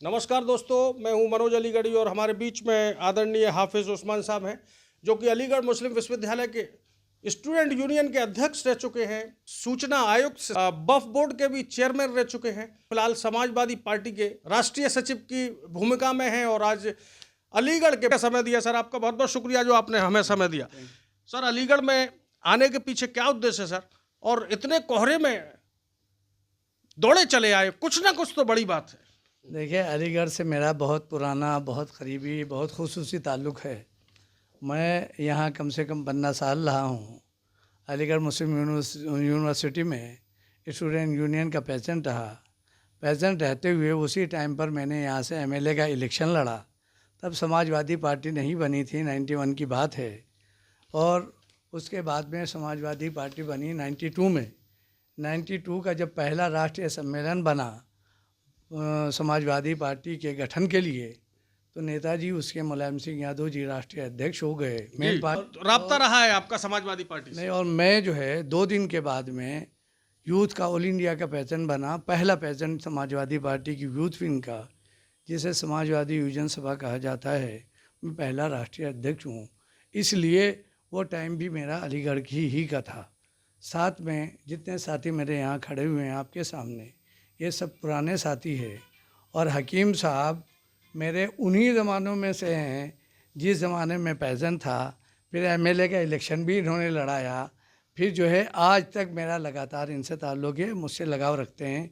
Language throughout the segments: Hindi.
नमस्कार दोस्तों, मैं हूं मनोज अलीगढ़ी और हमारे बीच में आदरणीय हाफिज उस्मान साहब हैं, जो कि अलीगढ़ मुस्लिम विश्वविद्यालय के स्टूडेंट यूनियन के अध्यक्ष रह चुके हैं, सूचना आयुक्त वक्फ बोर्ड के भी चेयरमैन रह चुके हैं, फिलहाल समाजवादी पार्टी के राष्ट्रीय सचिव की भूमिका में हैं और आज अलीगढ़ के समय दिया। सर, आपका बहुत बहुत शुक्रिया जो आपने हमें समय दिया। सर, अलीगढ़ में आने के पीछे क्या उद्देश्य है सर? और इतने कोहरे में दौड़े चले आए, कुछ ना कुछ तो बड़ी बात है। देखिए, अलीगढ़ से मेरा बहुत पुराना, बहुत करीबी, बहुत खुसूसी ताल्लुक़ है। मैं यहाँ कम से कम 15 साल रहा हूँ। अलीगढ़ मुस्लिम यूनिवर्सिटी में स्टूडेंट यूनियन का प्रेसिडेंट रहा। प्रेसिडेंट रहते हुए उसी टाइम पर मैंने यहाँ से एमएलए का इलेक्शन लड़ा। तब समाजवादी पार्टी नहीं बनी थी, 91 की बात है। और उसके बाद में समाजवादी पार्टी बनी 92 में। 92 का जब पहला राष्ट्रीय सम्मेलन बना समाजवादी पार्टी के गठन के लिए, तो नेताजी उसके मुलायम सिंह यादव जी राष्ट्रीय अध्यक्ष हो गए। मेन बात राब्ता रहा है आपका समाजवादी पार्टी से? नहीं, और मैं जो है 2 दिन के बाद में यूथ का ऑल इंडिया का प्रेसिडेंट बना, पहला प्रेसिडेंट समाजवादी पार्टी की यूथ विंग का, जिसे समाजवादी युवजन सभा कहा जाता है। मैं पहला राष्ट्रीय अध्यक्ष हूँ, इसलिए वो टाइम भी मेरा अलीगढ़ ही का था। साथ में जितने साथी मेरे यहाँ खड़े हुए हैं आपके सामने, ये सब पुराने साथी है। और हकीम साहब मेरे उन्हीं ज़मानों में से हैं जिस ज़माने में प्रेसिडेंट था। फिर एमएलए का इलेक्शन भी इन्होंने लड़ाया। फिर जो है आज तक मेरा लगातार इनसे ताल्लुक़ है, मुझसे लगाव रखते हैं।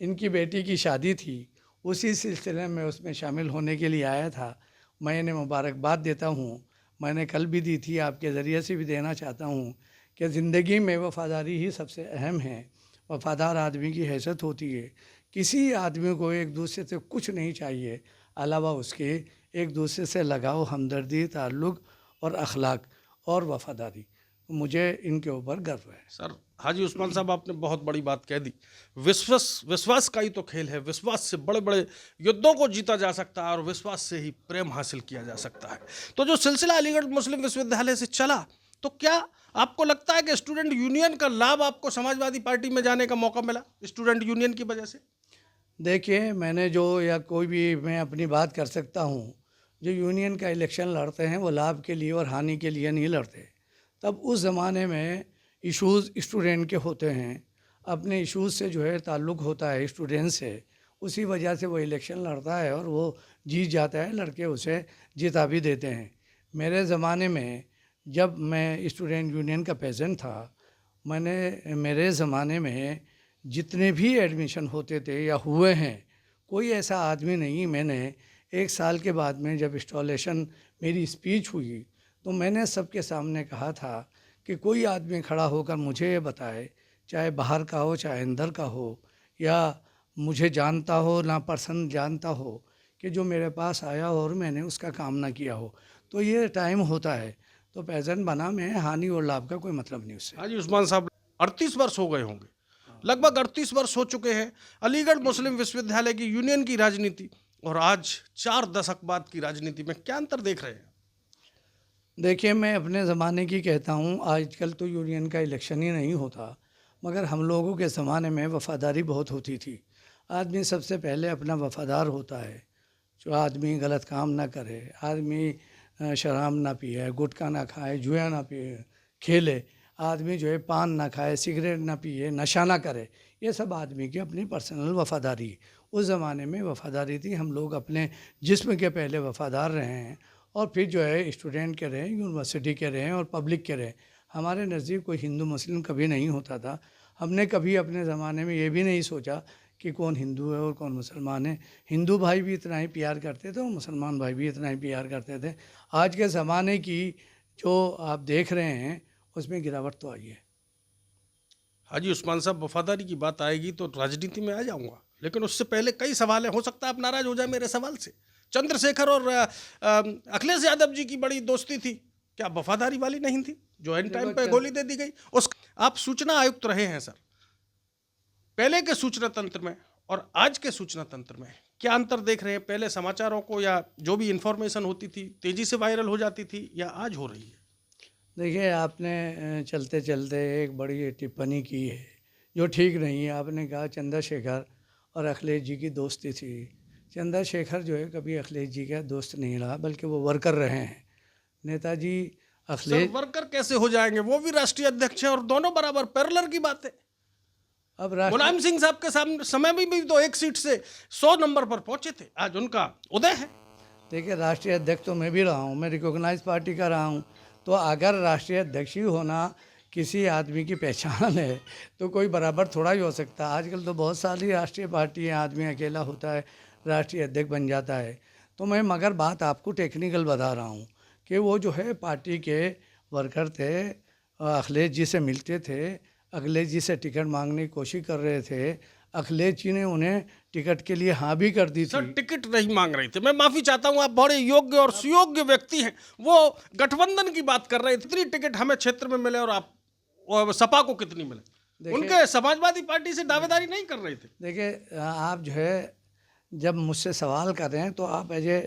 इनकी बेटी की शादी थी, उसी सिलसिले में उसमें शामिल होने के लिए आया था। मैं इन्हें मुबारकबाद देता हूँ। मैंने कल भी दी थी, आपके ज़रिए से भी देना चाहता हूँ कि ज़िंदगी में वफ़ादारी ही सबसे अहम है। वफ़ादार आदमी की हैसियत होती है। किसी आदमी को एक दूसरे से कुछ नहीं चाहिए अलावा उसके एक दूसरे से लगाव, हमदर्दी, ताल्लुक़ और अखलाक और वफ़ादारी। मुझे इनके ऊपर गर्व है। सर, हाजी उस्मान साहब, आपने बहुत बड़ी बात कह दी। विश्वास का ही तो खेल है। विश्वास से बड़े बड़े युद्धों को जीता जा सकता है और विश्वास से ही प्रेम हासिल किया जा सकता है। तो जो सिलसिला अलीगढ़ मुस्लिम विश्वविद्यालय से चला, तो क्या आपको लगता है कि स्टूडेंट यूनियन का लाभ आपको समाजवादी पार्टी में जाने का मौका मिला स्टूडेंट यूनियन की वजह से? देखिए, मैंने जो या कोई भी मैं अपनी बात कर सकता हूँ, जो यूनियन का इलेक्शन लड़ते हैं वो लाभ के लिए और हानि के लिए नहीं लड़ते। तब उस ज़माने में इश्यूज़ स्टूडेंट के होते हैं, अपने इश्यूज़ से जो है ताल्लुक़ होता है स्टूडेंट से, उसी वजह से वो इलेक्शन लड़ता है और वो जीत जाता है। लड़के उसे जिता भी देते हैं। मेरे ज़माने में जब मैं स्टूडेंट यूनियन का प्रेसिडेंट था, मेरे ज़माने में जितने भी एडमिशन होते थे या हुए हैं, कोई ऐसा आदमी नहीं। मैंने 1 साल के बाद में जब इंस्टॉलेशन मेरी स्पीच हुई, तो मैंने सबके सामने कहा था कि कोई आदमी खड़ा होकर मुझे ये बताए, चाहे बाहर का हो चाहे अंदर का हो, या मुझे जानता हो ना पर्सन जानता हो, कि जो मेरे पास आया और मैंने उसका काम ना किया हो। तो ये टाइम होता है। तो प्रेसिडेंट बना मैं, हानि और लाभ का कोई मतलब नहीं उससे। हाजी उस्मान साहब, 38 वर्ष हो गए होंगे, लगभग 38 वर्ष हो चुके हैं अलीगढ़ मुस्लिम विश्वविद्यालय की यूनियन की राजनीति और आज 4 दशक बाद की राजनीति में क्या अंतर देख रहे हैं? देखिए, मैं अपने ज़माने की कहता हूँ। आजकल तो यूनियन का इलेक्शन ही नहीं होता, मगर हम लोगों के ज़माने में वफ़ादारी बहुत होती थी। आदमी सबसे पहले अपना वफ़ादार होता है। जो आदमी गलत काम ना करे, आदमी शराब ना पिए, गुटखा ना खाए, जुआ ना पिए, खेले, आदमी जो है पान ना खाए, सिगरेट ना पिए, नशा ना करे, ये सब आदमी की अपनी पर्सनल वफ़ादारी है। उस ज़माने में वफ़ादारी थी। हम लोग अपने जिस्म के पहले वफ़ादार रहे हैं और फिर जो है स्टूडेंट के रहें, यूनिवर्सिटी के रहें और पब्लिक के रहें। हमारे नज़दीक कोई हिंदू मुस्लिम कभी नहीं होता था। हमने कभी अपने ज़माने में ये भी नहीं सोचा कि कौन हिंदू है और कौन मुसलमान है। हिंदू भाई भी इतना ही प्यार करते थे और मुसलमान भाई भी इतना ही प्यार करते थे। आज के ज़माने की जो आप देख रहे हैं, उसमें गिरावट तो आई है। हाजी उस्मान साहब, वफादारी की बात आएगी तो राजनीति में आ जाऊंगा, लेकिन उससे पहले कई सवाल हैं। हो सकता है आप नाराज हो जाए मेरे सवाल से। चंद्रशेखर और अखिलेश यादव जी की बड़ी दोस्ती थी, क्या वफादारी वाली नहीं थी जो एंड टाइम पे गोली दे दी गई? उस आप सूचना आयुक्त रहे हैं सर, पहले के सूचना तंत्र में और आज के सूचना तंत्र में क्या अंतर देख रहे हैं? पहले समाचारों को या जो भी इंफॉर्मेशन होती थी तेजी से वायरल हो जाती थी या आज हो रही है? देखिए, आपने चलते चलते एक बड़ी टिप्पणी की है जो ठीक नहीं है। आपने कहा चंद्रशेखर और अखिलेश जी की दोस्ती थी। चंद्रशेखर जो है कभी अखिलेश जी का दोस्त नहीं रहा, बल्कि वो वर्कर रहे हैं। नेताजी सर अखिलेश वर्कर कैसे हो जाएंगे, वो भी राष्ट्रीय अध्यक्ष हैं और दोनों बराबर पैरेलल की बात है। अब राष्ट्र मुलायम सिंह साहब के सामने समय में भी तो एक सीट से 100 नंबर पर पहुंचे थे, आज उनका उदय है। देखिए, राष्ट्रीय अध्यक्ष तो मैं भी रहा हूँ, मैं रिकॉग्नाइज पार्टी का रहा हूँ। तो अगर राष्ट्रीय अध्यक्ष ही होना किसी आदमी की पहचान है तो कोई बराबर थोड़ा ही हो सकता है। आजकल तो बहुत सारी राष्ट्रीय पार्टी हैं, आदमी अकेला होता है राष्ट्रीय अध्यक्ष बन जाता है। तो मैं मगर बात आपको टेक्निकल बता रहा हूँ कि वो जो है पार्टी के वर्कर थे, अखिलेश जी से मिलते थे, अखिलेश जी से टिकट मांगने की कोशिश कर रहे थे। अखिलेश जी ने उन्हें टिकट के लिए हाँ भी कर दी सर थी। टिकट नहीं मांग रहे थे, मैं माफी चाहता हूं, आप बड़े योग्य और सुयोग्य व्यक्ति हैं। वो गठबंधन की बात कर रहे थे, कितनी टिकट हमें क्षेत्र में मिले और आप और सपा को कितनी मिले। उनके समाजवादी पार्टी से दावेदारी नहीं कर रहे थे। देखिए, आप जो है जब मुझसे सवाल कर रहे हैं तो आप एज ए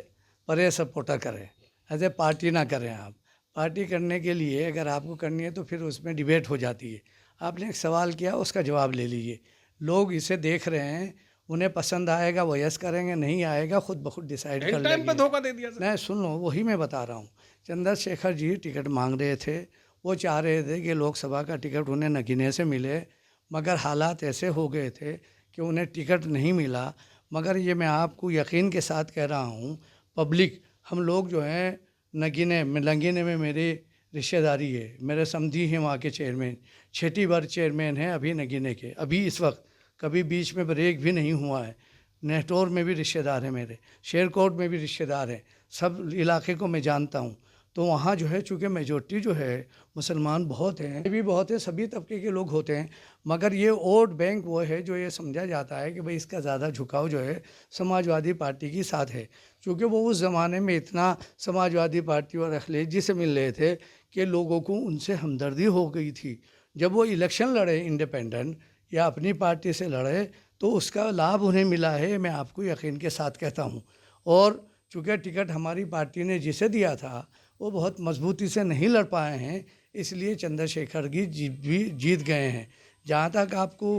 परे सपोर्टर करें, एज ए पार्टी ना करें। आप पार्टी करने के लिए अगर आपको करनी है तो फिर उसमें डिबेट हो जाती है। आपने एक सवाल किया, उसका जवाब ले लीजिए। लोग इसे देख रहे हैं, उन्हें पसंद आएगा वो यस करेंगे, नहीं आएगा खुद ब खुद डिसाइड कर टाइम पे लेंगे। धोखा दे दिया सर। नहीं, सुन लो, वही मैं बता रहा हूँ। चंद्रशेखर जी टिकट मांग रहे थे, वो चाह रहे थे कि लोकसभा का टिकट उन्हें नगीने से मिले, मगर हालात ऐसे हो गए थे कि उन्हें टिकट नहीं मिला। मगर ये मैं आपको यकीन के साथ कह रहा हूँ, पब्लिक हम लोग जो हैं नगीने में मेरी रिश्तेदारी है, मेरे समधी हैं वहाँ के चेयरमैन, छठी बार चेयरमैन हैं अभी नगीने के, अभी इस वक्त, कभी बीच में ब्रेक भी नहीं हुआ है। नेटोर में भी रिश्तेदार हैं मेरे, शेरकोट में भी रिश्तेदार हैं, सब इलाके को मैं जानता हूँ। तो वहाँ जो है चूँकि मेजोरिटी जो है मुसलमान बहुत हैं, भी बहुत है, सभी तबके के लोग होते हैं, मगर ये वोट बैंक वो है जो ये समझा जाता है कि भाई इसका ज़्यादा झुकाव जो है समाजवादी पार्टी के साथ है। क्योंकि वो उस ज़माने में इतना समाजवादी पार्टी और अखिलेश जी से मिल रहे थे कि लोगों को उनसे हमदर्दी हो गई थी। जब वो इलेक्शन लड़े इंडिपेंडेंट या अपनी पार्टी से लड़े तो उसका लाभ उन्हें मिला है, मैं आपको यकीन के साथ कहता हूँ। और चूँकि टिकट हमारी पार्टी ने जिसे दिया था वो बहुत मजबूती से नहीं लड़ पाए हैं, इसलिए चंद्रशेखर जी जीत गए हैं। जहाँ तक आपको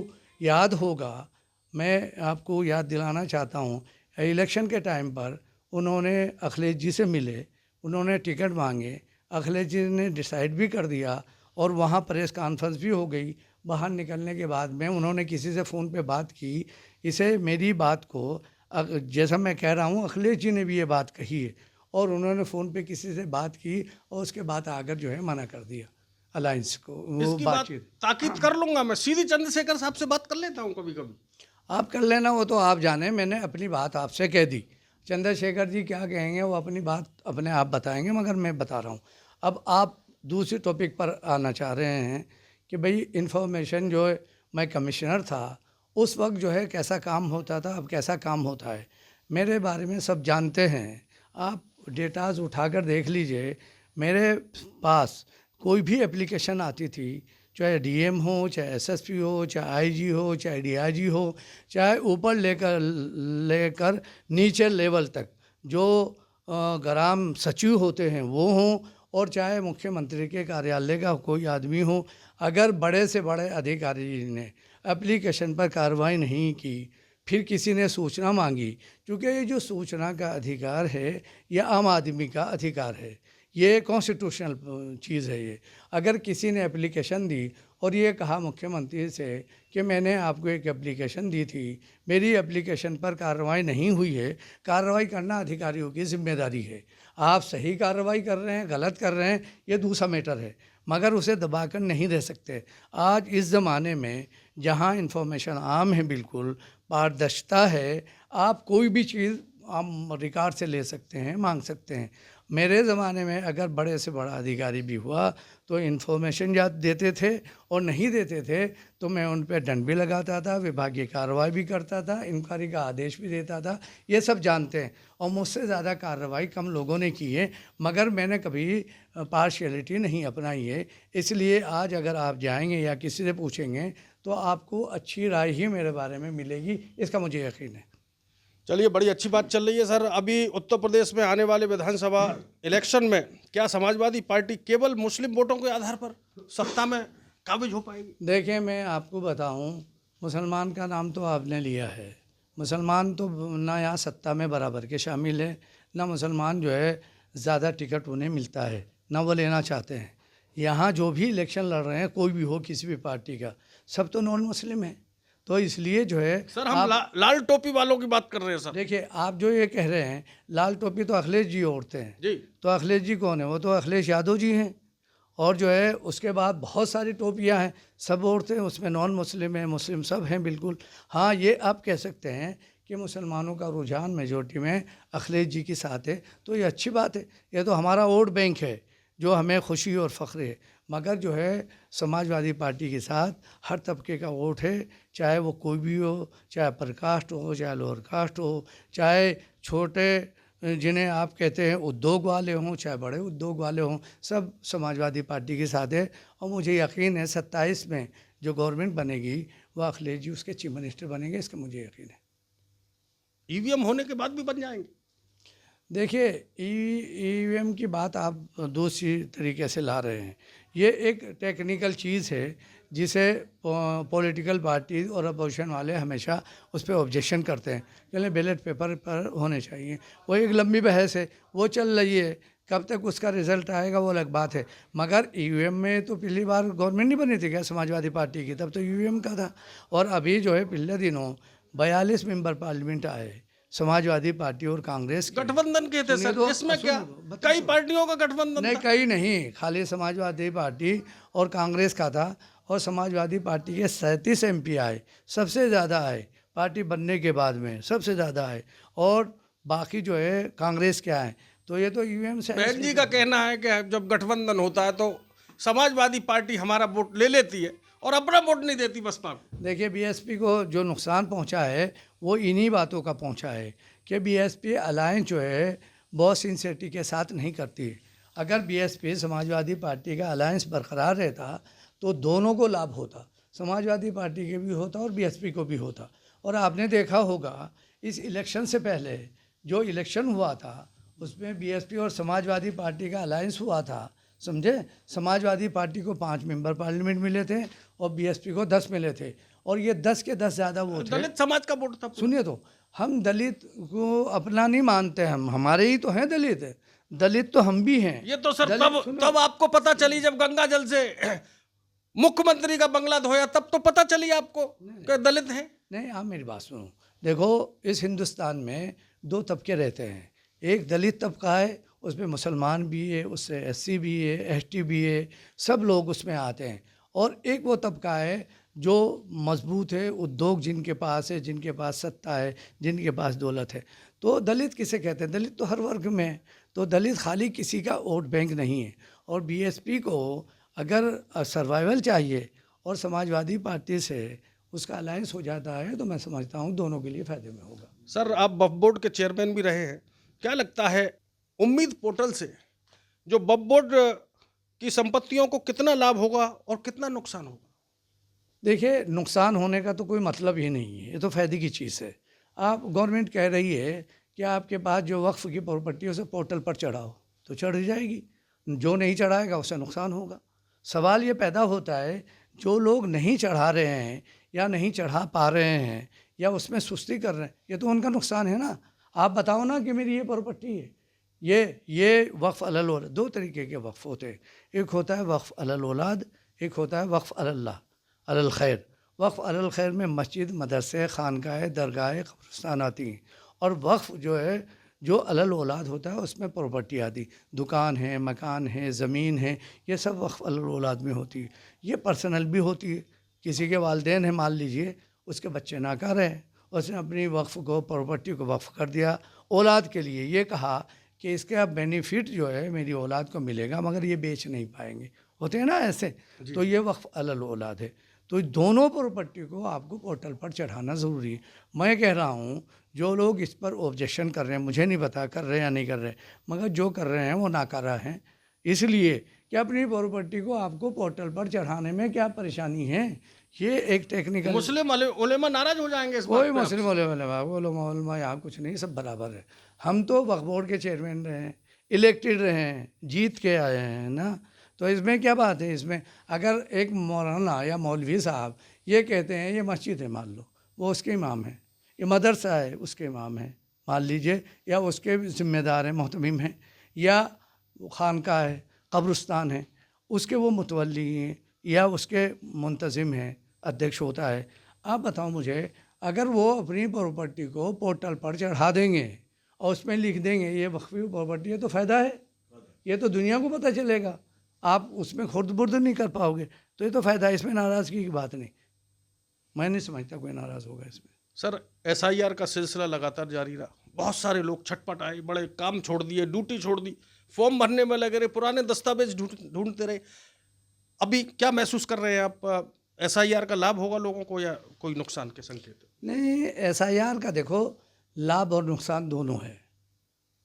याद होगा, मैं आपको याद दिलाना चाहता हूँ, इलेक्शन के टाइम पर उन्होंने अखिलेश जी से मिले, उन्होंने टिकट मांगे, अखिलेश जी ने डिसाइड भी कर दिया और वहाँ प्रेस कॉन्फ्रेंस भी हो गई। बाहर निकलने के बाद में उन्होंने किसी से फ़ोन पे बात की, इसे मेरी बात को जैसा मैं कह रहा हूँ अखिलेश जी ने भी ये बात कही है और उन्होंने फ़ोन पे किसी से बात की और उसके बाद आकर जो है मना कर दिया अलायंस को, वो इसकी बात बातचीत। ताकीद कर लूंगा, मैं सीधी चंद्रशेखर साहब से बात कर लेता हूँ कभी कभी। आप कर लेना, वो तो आप जाने, मैंने अपनी बात आपसे कह दी। चंद्रशेखर जी क्या कहेंगे वो अपनी बात अपने आप बताएंगे, मगर मैं बता रहा हूँ। अब आप दूसरे टॉपिक पर आना चाह रहे हैं कि भाई इंफॉर्मेशन जो है, मैं कमिश्नर था उस वक्त जो है कैसा काम होता था, अब कैसा काम होता है, मेरे बारे में सब जानते हैं। आप डेटाज उठाकर देख लीजिए, मेरे पास कोई भी एप्लीकेशन आती थी, चाहे डीएम हो, चाहे एसएसपी हो, चाहे आईजी हो, चाहे डीआईजी हो, चाहे ऊपर लेकर नीचे लेवल तक जो ग्राम सचिव होते हैं वो हों, और चाहे मुख्यमंत्री के कार्यालय का कोई आदमी हो, अगर बड़े से बड़े अधिकारी ने एप्लीकेशन पर कार्रवाई नहीं की, फिर किसी ने सूचना मांगी, क्योंकि ये जो सूचना का अधिकार है ये आम आदमी का अधिकार है, ये कॉन्स्टिट्यूशनल चीज़ है। ये अगर किसी ने एप्लीकेशन दी और ये कहा मुख्यमंत्री से कि मैंने आपको एक एप्लीकेशन दी थी, मेरी एप्लीकेशन पर कार्रवाई नहीं हुई है, कार्रवाई करना अधिकारियों की जिम्मेदारी है। आप सही कार्रवाई कर रहे हैं, गलत कर रहे हैं, ये दूसरा मैटर है, मगर उसे दबाकर नहीं रह सकते। आज इस ज़माने में जहाँ इंफॉर्मेशन आम है, बिल्कुल पारदर्शिता है, आप कोई भी चीज़ आप रिकॉर्ड से ले सकते हैं, मांग सकते हैं। मेरे ज़माने में अगर बड़े से बड़ा अधिकारी भी हुआ तो इन्फॉर्मेशन याद देते थे, और नहीं देते थे तो मैं उन पर दंड भी लगाता था, विभागीय कार्रवाई भी करता था, इंक्वायरी का आदेश भी देता था। ये सब जानते हैं, और मुझसे ज़्यादा कार्रवाई कम लोगों ने की है, मगर मैंने कभी पार्शियलिटी नहीं अपनाई है। इसलिए आज अगर आप जाएंगे या किसी से पूछेंगे तो आपको अच्छी राय ही मेरे बारे में मिलेगी, इसका मुझे यकीन है। चलिए, बड़ी अच्छी बात चल रही है सर। अभी उत्तर प्रदेश में आने वाले विधानसभा इलेक्शन में क्या समाजवादी पार्टी केवल मुस्लिम वोटों के आधार पर सत्ता में काबिज हो पाएगी? देखिए, मैं आपको बताऊं, मुसलमान का नाम तो आपने लिया है, मुसलमान तो ना यहाँ सत्ता में बराबर के शामिल है, ना मुसलमान जो है ज़्यादा टिकट उन्हें मिलता है, ना वो लेना चाहते हैं। यहाँ जो भी इलेक्शन लड़ रहे हैं, कोई भी हो किसी भी पार्टी का, सब तो नॉन मुस्लिम है। तो इसलिए जो है सर हम लाल टोपी वालों की बात कर रहे हैं सर। देखिए, आप जो ये कह रहे हैं लाल टोपी तो अखिलेश जी ओढ़ते हैं जी। तो अखिलेश जी कौन है? वो तो अखिलेश यादव जी हैं। और जो है उसके बाद बहुत सारी टोपियां हैं, सब ओढ़ते हैं, उसमें नॉन मुस्लिम है, मुस्लिम सब हैं बिल्कुल। हाँ, ये आप कह सकते हैं कि मुसलमानों का रुझान मेजोरिटी में अखिलेश जी के साथ है, तो ये अच्छी बात है। ये तो हमारा वोट बैंक है जो हमें खुशी और फ़ख्र है। मगर जो है समाजवादी पार्टी के साथ हर तबके का वोट है, चाहे वो कोई भी हो, चाहे अपर कास्ट हो, चाहे लोअर कास्ट हो, चाहे छोटे जिन्हें आप कहते हैं उद्योग वाले हों, चाहे बड़े उद्योग वाले हों, सब समाजवादी पार्टी के साथ है। और मुझे यकीन है 27 में जो गवर्नमेंट बनेगी वो अखिलेश जी उसके चीफ मिनिस्टर बनेंगे, इसका मुझे यकीन है। ईवीएम होने के बाद भी बन जाएंगे? देखिए, ईवीएम की बात आप दूसरी तरीके से ला रहे हैं। ये एक टेक्निकल चीज़ है जिसे पॉलिटिकल पार्टी और अपोजिशन वाले हमेशा उस पर ऑब्जेक्शन करते हैं, चले बैलेट पेपर पर होने चाहिए। वो एक लंबी बहस है, वो चल रही है, कब तक उसका रिजल्ट आएगा वो अलग बात है। मगर ईवीएम में तो पिछली बार गवर्नमेंट नहीं बनी थी क्या समाजवादी पार्टी की? तब तो ईवीएम का था। और अभी जो है पिछले दिनों 42 मेंबर पार्लियामेंट आए समाजवादी पार्टी और कांग्रेस के। गठबंधन के थे सर, इसमें क्या कई पार्टियों का गठबंधन नहीं, था? कई नहीं, खाली समाजवादी पार्टी और कांग्रेस का था। और समाजवादी पार्टी के 37 MP आए, सबसे ज़्यादा आए पार्टी बनने के बाद में, सबसे ज़्यादा आए। और बाकी जो है कांग्रेस के आए। तो ये तो ईवीएम से। बहन जी का कहना है कि जब गठबंधन होता है तो समाजवादी पार्टी हमारा वोट ले लेती है और अपना वोट नहीं देती बसपा को। देखिए, बीएसपी को जो नुकसान पहुंचा है वो इन्हीं बातों का पहुंचा है कि बीएसपी अलायंस जो है बहुत सिंसियरिटी के साथ नहीं करती है। अगर बीएसपी समाजवादी पार्टी का अलायंस बरकरार रहता तो दोनों को लाभ होता, समाजवादी पार्टी के भी होता और बीएसपी को भी होता। और आपने देखा होगा इस इलेक्शन से पहले जो इलेक्शन हुआ था उसमें बीएसपी और समाजवादी पार्टी का अलायंस हुआ था, समझे। समाजवादी पार्टी को 5 मेंबर पार्लियामेंट मिले थे और बीएसपी को 10 मिले थे। और ये 10 के 10 ज़्यादा वो थे। दलित समाज का वोट था। सुनिए, तो हम दलित को अपना नहीं मानते, हम हमारे ही तो हैं दलित, दलित तो हम भी हैं। ये तो सर तब आपको पता चली जब गंगा जल से मुख्यमंत्री का बंगला धोया, तब तो पता चली आपको कि दलित हैं। नहीं, आप मेरी बात सुनो। देखो, इस हिंदुस्तान में 2 तबके रहते हैं। एक दलित तबका है, उसमें मुसलमान भी है, उससे SC भी है, ST भी है, सब लोग उसमें आते हैं। और एक वो तबका है जो मजबूत है, उद्योग जिनके पास है, जिनके पास सत्ता है, जिनके पास दौलत है। तो दलित किसे कहते हैं? दलित तो हर वर्ग में है। तो दलित खाली किसी का वोट बैंक नहीं है। और बीएसपी को अगर सर्वाइवल चाहिए और समाजवादी पार्टी से उसका अलायंस हो जाता है तो मैं समझता हूँ दोनों के लिए फ़ायदे में होगा। सर, आप वक्फ बोर्ड के चेयरमैन भी रहे हैं, क्या लगता है उम्मीद पोर्टल से जो वक्फ बोर्ड की संपत्तियों को कितना लाभ होगा और कितना नुकसान होगा? देखिए, नुकसान होने का तो कोई मतलब ही नहीं है, ये तो फ़ायदे की चीज़ है। आप गवर्नमेंट कह रही है कि आपके पास जो वक्फ की प्रॉपर्टी है उसे पोर्टल पर चढ़ाओ, तो चढ़ जाएगी। जो नहीं चढ़ाएगा उसे नुकसान होगा। सवाल ये पैदा होता है जो लोग नहीं चढ़ा रहे हैं या नहीं चढ़ा पा रहे हैं या उसमें सुस्ती कर रहे हैं, ये तो उनका नुकसान है ना। आप बताओ ना कि मेरी ये प्रॉपर्टी है, ये वक्फ अलल औलाद। 2 तरीके के वक्फ होते हैं, एक होता है वक्फ अलल औलाद, एक होता है वक्फ अलल्लाह अलल खैर। वक्फ अलल खैर में मस्जिद, मदरसे, खानकाह, दरगाह, कब्रिस्तान आती हैं। और वक्फ जो है जो अलल औलाद होता है उसमें प्रॉपर्टी आती, दुकान है, मकान है, ज़मीन है, ये सब वक्फ अलल औलाद में होती है। ये पर्सनल भी होती है। किसी के वालिदैन हैं, मान लीजिए उसके बच्चे नाकार हैं, उसने अपनी वक्फ को, प्रॉपर्टी को वक्फ कर दिया औलाद के लिए, ये कहा कि इसका बेनिफिट जो है मेरी औलाद को मिलेगा मगर ये बेच नहीं पाएंगे, होते हैं ना ऐसे, तो ये वक्फ अलल औलाद है। तो दोनों प्रॉपर्टी को आपको पोर्टल पर चढ़ाना ज़रूरी है। मैं कह रहा हूँ जो लोग इस पर ऑब्जेक्शन कर रहे हैं, मुझे नहीं पता कर रहे हैं या नहीं कर रहे, मगर जो कर रहे हैं वो नाकारा हैं, इसलिए कि अपनी प्रॉपर्टी को आपको पोर्टल पर चढ़ाने में क्या परेशानी है। ये एक टेक्निकल। मुस्लिम उलेमा नाराज हो जाएंगे इस बात कोई पे मुस्लिम उलेमा यहाँ कुछ नहीं, सब बराबर है। हम तो वक्फ बोर्ड के चेयरमैन रहे हैं, इलेक्टेड रहे हैं, जीत के आए हैं ना, तो इसमें क्या बात है। इसमें अगर एक मौलाना या मौलवी साहब ये कहते हैं ये मस्जिद है, मान लो वो उसके इमाम है, ये मदरसा है, उसके इमाम हैं मान लीजिए, या उसके ज़िम्मेदार हैं, मोहतमिम हैं, या खानका है, कब्रिस्तान है, उसके वो मुतवल्ली हैं या उसके मुंतज़िम हैं, अध्यक्ष होता है। आप बताओ मुझे, अगर वो अपनी प्रॉपर्टी को पोर्टल पर चढ़ा देंगे और उसमें लिख देंगे ये वक्फ़ी प्रॉपर्टी है, तो फ़ायदा है, ये तो दुनिया को पता चलेगा, आप उसमें खुर्द बुर्द नहीं कर पाओगे, तो ये तो फ़ायदा है, इसमें नाराज़गी की बात नहीं। मैं नहीं समझता कोई नाराज़ होगा इसमें। सर, SIR का सिलसिला लगातार जारी रहा, बहुत सारे लोग छटपट आए, बड़े काम छोड़ दिए, ड्यूटी छोड़ दी, फॉर्म भरने में लगे रहे, पुराने दस्तावेज ढूंढते रहे। अभी क्या महसूस कर रहे हैं आप? SIR का लाभ होगा लोगों को या कोई नुकसान के संकेत? नहीं, SIR का देखो लाभ और नुकसान दोनों है,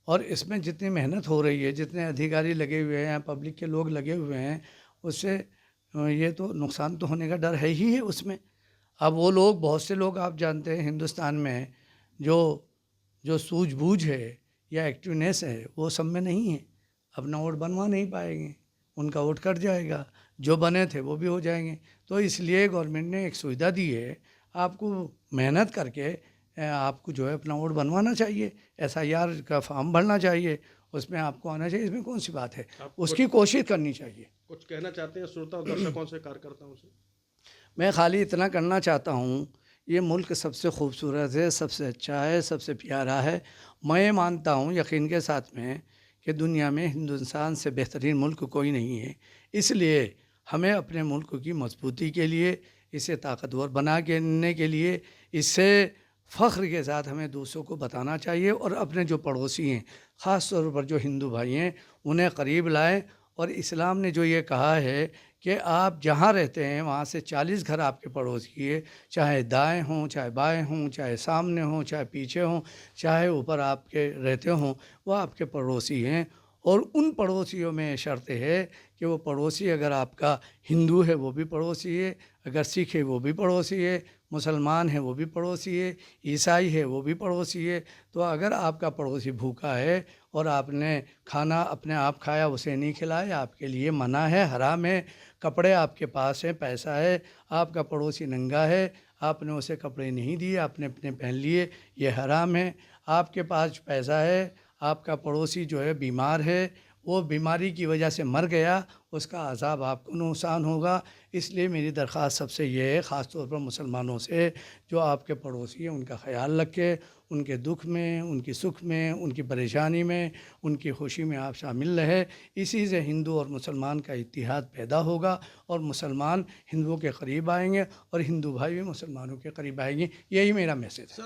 और इसमें जितनी मेहनत हो रही है, जितने अधिकारी लगे हुए हैं, पब्लिक के लोग लगे हुए हैं, उससे ये तो नुकसान तो होने का डर है ही है उसमें। अब वो लोग, बहुत से लोग आप जानते हैं हिंदुस्तान में जो जो सूझबूझ है या एक्टिवनेस है वो सब में नहीं है, अपना वोट बनवा नहीं पाएंगे, उनका वोट कट जाएगा, जो बने थे वो भी हो जाएंगे। तो इसलिए गवर्नमेंट ने एक सुविधा दी है, आपको मेहनत करके आपको जो है अपना वोट बनवाना चाहिए, SIR का फॉर्म भरना चाहिए, उसमें आपको आना चाहिए, इसमें कौन सी बात है, उसकी कोशिश करनी चाहिए। कुछ कहना चाहते हैं श्रोता और दर्शकों से, कार्यकर्ताओं से? मैं खाली इतना करना चाहता हूँ, ये मुल्क सबसे खूबसूरत है, सबसे अच्छा है, सबसे प्यारा है। मैं मानता हूँ यकीन के साथ में कि दुनिया में हिंदुस्तान से बेहतरीन मुल्क कोई नहीं है। इसलिए हमें अपने मुल्क की मजबूती के लिए, इसे ताकतवर बनाने के लिए, इससे फ़ख्र के साथ हमें दूसरों को बताना चाहिए, और अपने जो पड़ोसी हैं, ख़ास तौर पर जो हिंदू भाई हैं, उन्हें करीब लाएं। और इस्लाम ने जो ये कहा है कि आप जहाँ रहते हैं वहाँ से 40 घर आपके पड़ोसी है, चाहे दाएं हों, चाहे बाएं हों, चाहे सामने हों, चाहे पीछे हों, चाहे ऊपर आपके रहते हों, वो आपके पड़ोसी हैं। और उन पड़ोसियों में शर्त है कि वो पड़ोसी अगर आपका हिंदू है वो भी पड़ोसी है, अगर सिख है वो भी पड़ोसी है, मुसलमान है वो भी पड़ोसी है, ईसाई है वो भी पड़ोसी है। तो अगर आपका पड़ोसी भूखा है और आपने खाना अपने आप खाया, उसे नहीं खिलाया, आपके लिए मना है, हराम है। कपड़े आपके पास हैं, पैसा है, आपका पड़ोसी नंगा है, आपने उसे कपड़े नहीं दिए, आपने अपने पहन लिए, ये हराम है। आपके पास पैसा है, आपका पड़ोसी जो है बीमार है, वो बीमारी की वजह से मर गया, उसका अज़ाब आपको नुकसान होगा। इसलिए मेरी दरख्वास्त सबसे ये है, ख़ास तौर पर मुसलमानों से, जो आपके पड़ोसी हैं उनका ख्याल रखें, उनके दुख में, उनकी सुख में, उनकी परेशानी में, उनकी खुशी में आप शामिल रहे। इसी से हिंदू और मुसलमान का इत्तिहाद पैदा होगा, और मुसलमान हिंदुओं के करीब आएंगे और हिंदू भाई भी मुसलमानों के करीब आएंगे। यही मेरा मैसेज है।